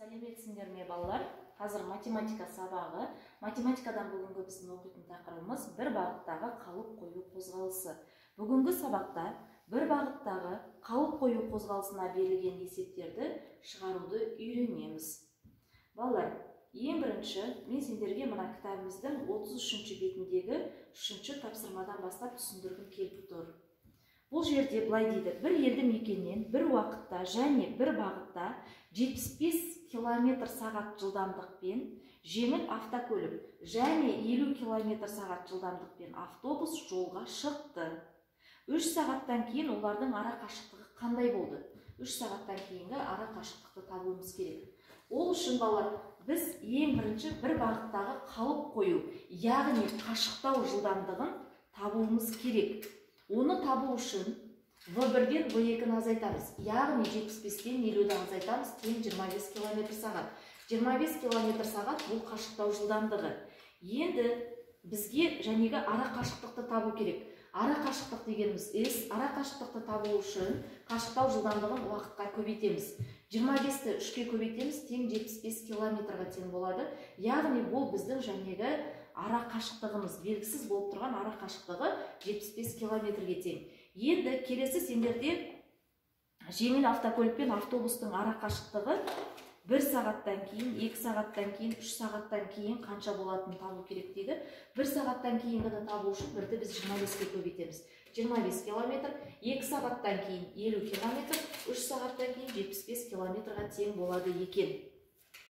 Сәлеметсіңдер ме балалар? Қазір математика сабағы. Математикадан бүгінгі біздің оқитын тақырыбымыз бір бағыттағы қалып қою қозғалысы. Бүгінгі сабақта бір бағыттағы қалып қою қозғалысына берілген есептерді шығаруды үйренеміз. Балалар, ең бірінші мен сендерге мына кітабымыздың 33-ші бетіндегі 3-ші тапсырмадан бастап түсіндіргім келіп тұр. Бұл жерде былай дейді: бір елді мекеннен бір уақытта және бір бағытта 75 км/сағат жылдамдықпен жеңіл автокөлік және 50 км/сағат жылдамдықпен автобус жолға шықты. 3 сағаттан кейін олардың ара қашықтығы қандай болды? 3 сағаттан кейінгі ара қашықтықты табуымыз керек. Ол үшін балалар, біз ең бірінші бір бағыттағы қалып қою, яғни қашықтау жылдамдығын табуымыз керек. Оны табу үшін V1-ден V2-ні азайтамыз. Яғни 75-тен 50-ді азайтамыз, тең 25 км/сағат. 25 км/сағат бұл қашықтау жылдамдығы. Енді бізге жәнегі ара қашықтықты табу керек. Ара қашықтық дегеніміз S. Ара қашықтықты табу үшін қашықтау жылдамдығын уақытқа көбейтеміз. 25-ті 3-ке көбейтеміз, тең 75 км-ға тең болады. Яғни бұл біздің жәнегі ара қашықтығымыз, белгісіз болып тұрған ара қашықтығы 75 км-ге тең. Енді келесі сендерде жеңіл автокөлік пен автобустың ара қашықтығы 1 сағаттан кейін, 2 сағаттан кейін, 3 сағаттан кейін қанша болатынын табу керек дейді. 1 сағаттан кейінгіні табу үшін бірді біз 25-ке көбейтеміз. 25 км, 2 сағаттан кейін 50 км, 3 сағаттан кейін 75 км-ға тең болады екен.